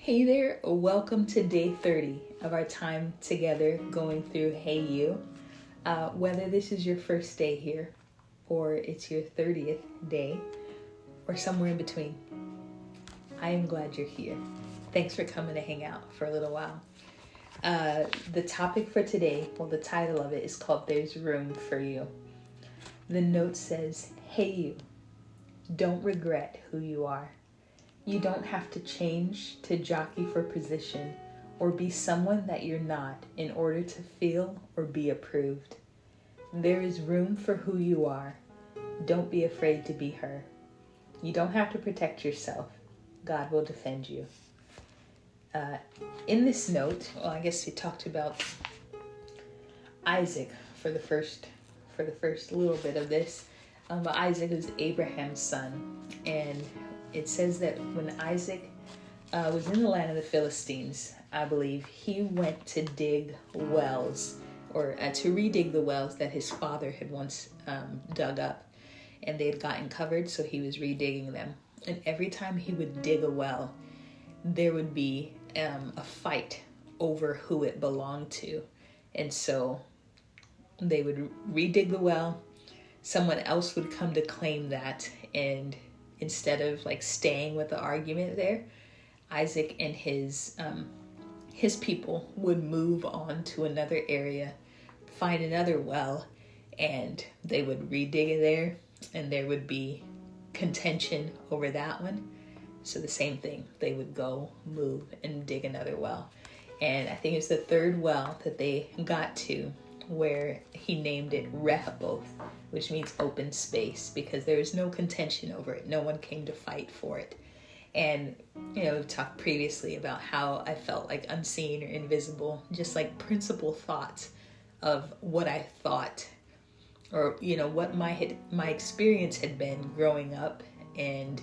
Hey there, welcome to day 30 of our time together going through Hey You. Whether this is your first day here, or it's your 30th day, or somewhere in between, I am glad you're here. Thanks for coming to hang out for a little while. The topic for today, the title of it is called There's Room for You. The note says, Hey you, don't regret who you are. You don't have to change to jockey for position or be someone that you're not in order to feel or be approved. There is room for who you are. Don't be afraid to be her. You don't have to protect yourself. God will defend you. In this note, I guess we talked about Isaac for the first little bit of this. But Isaac is Abraham's son, and it says that when Isaac was in the land of the Philistines, I believe, he went to dig wells, or to redig the wells that his father had once dug up, and they had gotten covered, so he was redigging them. And every time he would dig a well, there would be a fight over who it belonged to. And so they would redig the well, someone else would come to claim that, and instead of staying with the argument there, Isaac and his people would move on to another area, find another well, and they would redig it there, and there would be contention over that one. So the same thing, they would go, move, and dig another well. And I think it's the third well that they got to where he named it Rehoboth, which means open space, because there was no contention over it. No one came to fight for it. And, we've talked previously about how I felt like unseen or invisible, just like principal thoughts of what I thought, or, what my experience had been growing up, and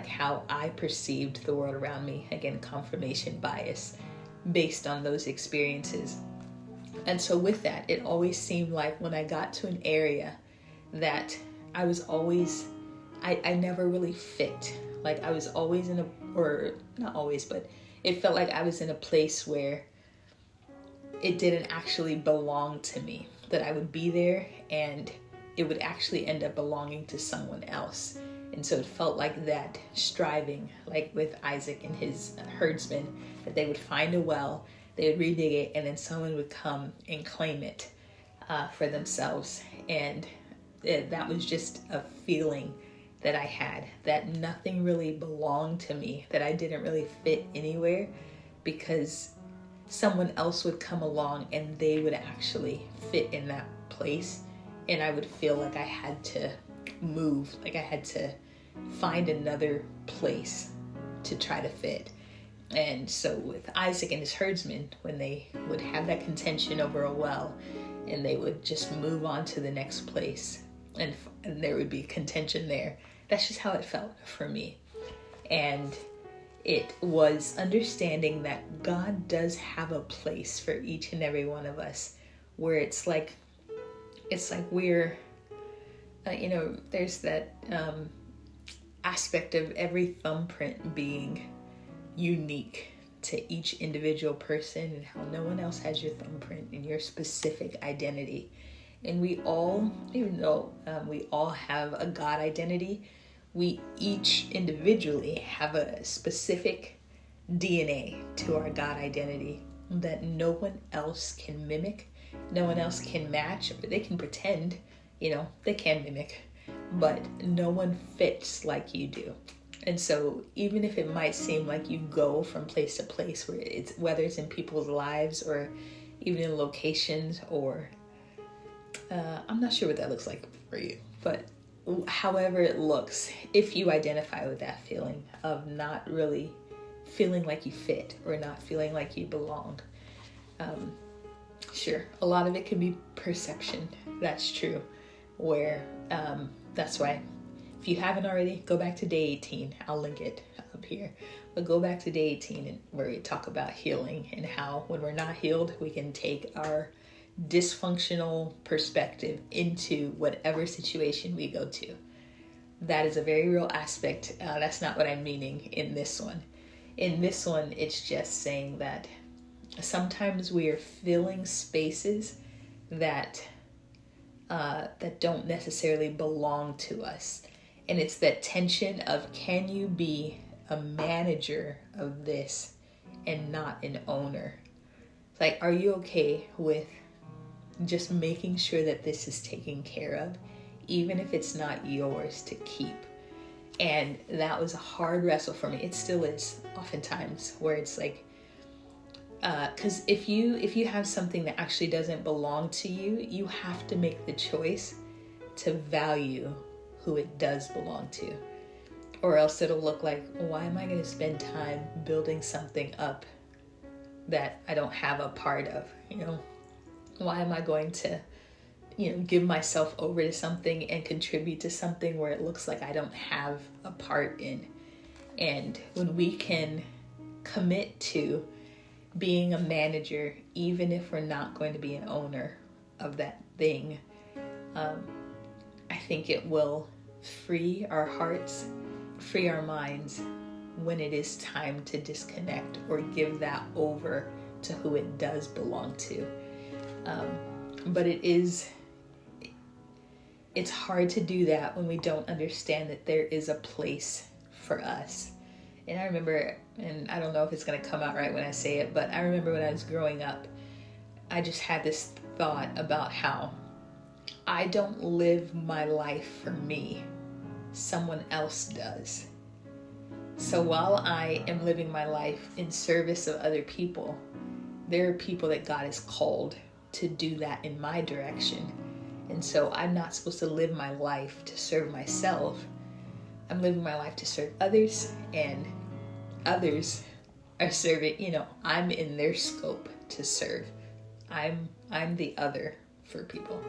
how I perceived the world around me. Again, confirmation bias based on those experiences. And so with that, it always seemed like when I got to an area that I was always, I never really fit. I was always or not always, but it felt like I was in a place where it didn't actually belong to me, that I would be there and it would actually end up belonging to someone else. And so it felt like that striving, like with Isaac and his herdsmen, that they would find a well, they would redig it, and then someone would come and claim it for themselves. And that was just a feeling that I had, that nothing really belonged to me, that I didn't really fit anywhere, because someone else would come along and they would actually fit in that place. And I would feel like I had to move, like I had to find another place to try to fit. And so with Isaac and his herdsmen, when they would have that contention over a well, and they would just move on to the next place, and there would be contention there. That's just how it felt for me. And it was understanding that God does have a place for each and every one of us, where it's like we're, there's that aspect of every thumbprint being unique to each individual person, and how no one else has your thumbprint and your specific identity. And we all, even though we all have a God identity, we each individually have a specific DNA to our God identity that no one else can mimic, no one else can match, or they can pretend, they can mimic, but no one fits like you do. And so even if it might seem like you go from place to place, whether it's in people's lives or even in locations, or I'm not sure what that looks like for you, but however it looks, if you identify with that feeling of not really feeling like you fit or not feeling like you belong, sure, a lot of it can be perception. That's true. Where that's why, if you haven't already, go back to day 18. I'll link it up here. But go back to day 18 where we talk about healing, and how when we're not healed, we can take our dysfunctional perspective into whatever situation we go to. That is a very real aspect. That's not what I'm meaning in this one. In this one, it's just saying that sometimes we are filling spaces that that don't necessarily belong to us. And it's that tension of, can you be a manager of this and not an owner? Like, are you okay with just making sure that this is taken care of, even if it's not yours to keep? And that was a hard wrestle for me. It still is oftentimes, where it's like, because if you have something that actually doesn't belong to you, you have to make the choice to value who it does belong to, or else it'll look like, why am I going to spend time building something up that I don't have a part of? Why am I going to give myself over to something and contribute to something where it looks like I don't have a part in? And when we can commit to being a manager, even if we're not going to be an owner of that thing, I think it will free our hearts, free our minds when it is time to disconnect or give that over to who it does belong to. But it's hard to do that when we don't understand that there is a place for us. And I remember, and I don't know if it's going to come out right when I say it, but I remember when I was growing up, I just had this thought about how I don't live my life for me. Someone else does. So while I am living my life in service of other people, there are people that God has called to do that in my direction. And so I'm not supposed to live my life to serve myself. I'm living my life to serve others, and others are serving, I'm in their scope to serve. I'm the other for people.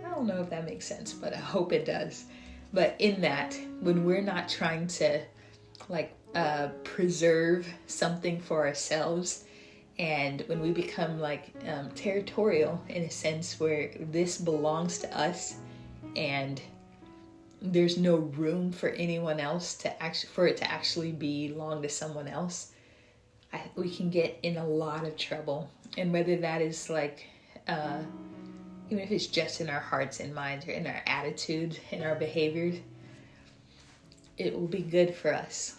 I don't know if that makes sense, but I hope it does. But in that, when we're not trying to preserve something for ourselves, and when we become territorial in a sense where this belongs to us and there's no room for anyone else for it to actually belong to someone else, we can get in a lot of trouble. And whether that is even if it's just in our hearts and minds or in our attitude and our behaviors, it will be good for us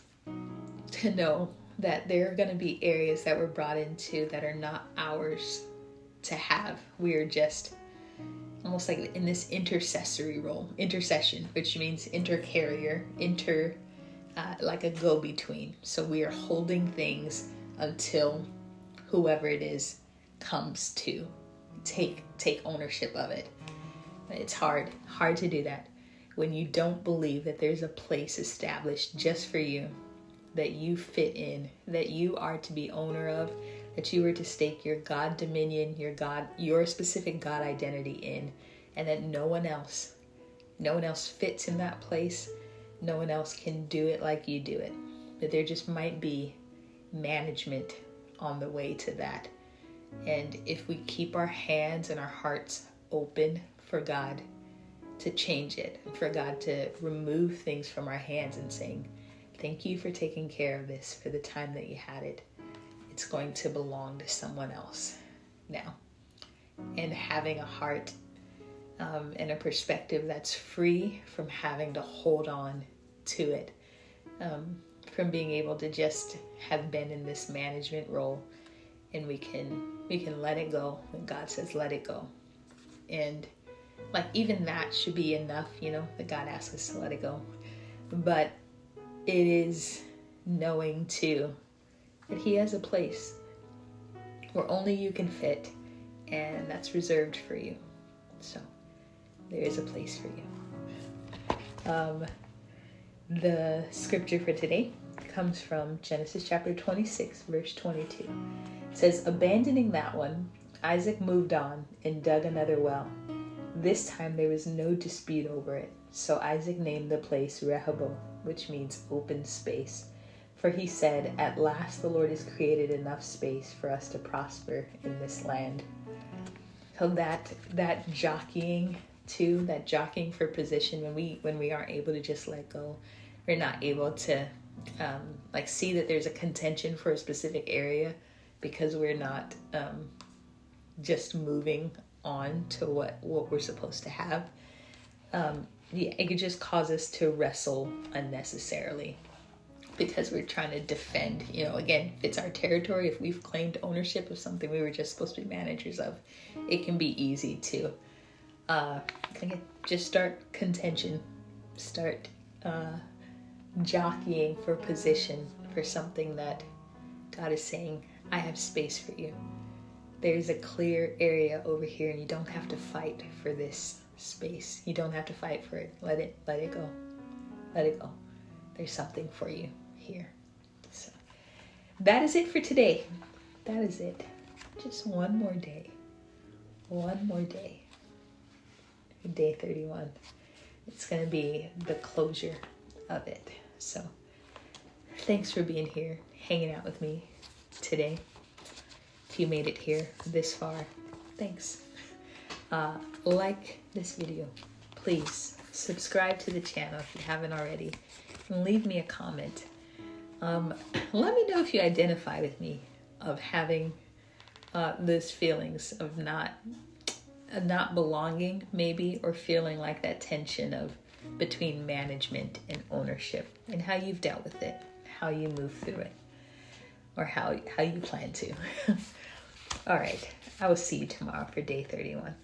to know that there are going to be areas that we're brought into that are not ours to have. We are just almost like in this intercessory role, intercession, which means intercarrier, like a go-between. So we are holding things until whoever it is comes to take ownership of it. It's hard to do that when you don't believe that there's a place established just for you, that you fit in, that you are to be owner of, that you are to stake your God dominion, your specific God identity in, and that no one else fits in that place. No one else can do it like you do it. That there just might be management on the way to that. And if we keep our hands and our hearts open for God to change it, for God to remove things from our hands and saying, thank you for taking care of this for the time that you had it. It's going to belong to someone else now. And having a heart and a perspective that's free from having to hold on to it, from being able to just have been in this management role, and we can let it go when God says let it go. And even that should be enough, that God asks us to let it go. But it is knowing too that He has a place where only you can fit, and that's reserved for you. So there is a place for you. The scripture for today comes from Genesis chapter 26, verse 22. It says, abandoning that one, Isaac moved on and dug another well. This time there was no dispute over it. So Isaac named the place Rehoboth, which means open space. For he said, at last the Lord has created enough space for us to prosper in this land. So that jockeying too, that jockeying for position, when we aren't able to just let go, we're not able to like see that there's a contention for a specific area because we're not just moving on to what we're supposed to have. Yeah, it could just cause us to wrestle unnecessarily because we're trying to defend, again, if it's our territory, if we've claimed ownership of something we were just supposed to be managers of, it can be easy to just start contention, start jockeying for position for something that God is saying, I have space for you. There's a clear area over here and you don't have to fight for this space. You don't have to fight for it. Let it go. Let it go. There's something for you here. So that is it for today. That is it. Just one more day. One more day. Day 31. It's going to be the closure of it. So thanks for being here, hanging out with me today. If you made it here this far, thanks. Like this video. Please subscribe to the channel if you haven't already. And leave me a comment. Let me know if you identify with me of having those feelings of not belonging maybe, or feeling like that tension of between management and ownership, and how you've dealt with it, how you move through it, or how you plan to. All right, I will see you tomorrow for day 31.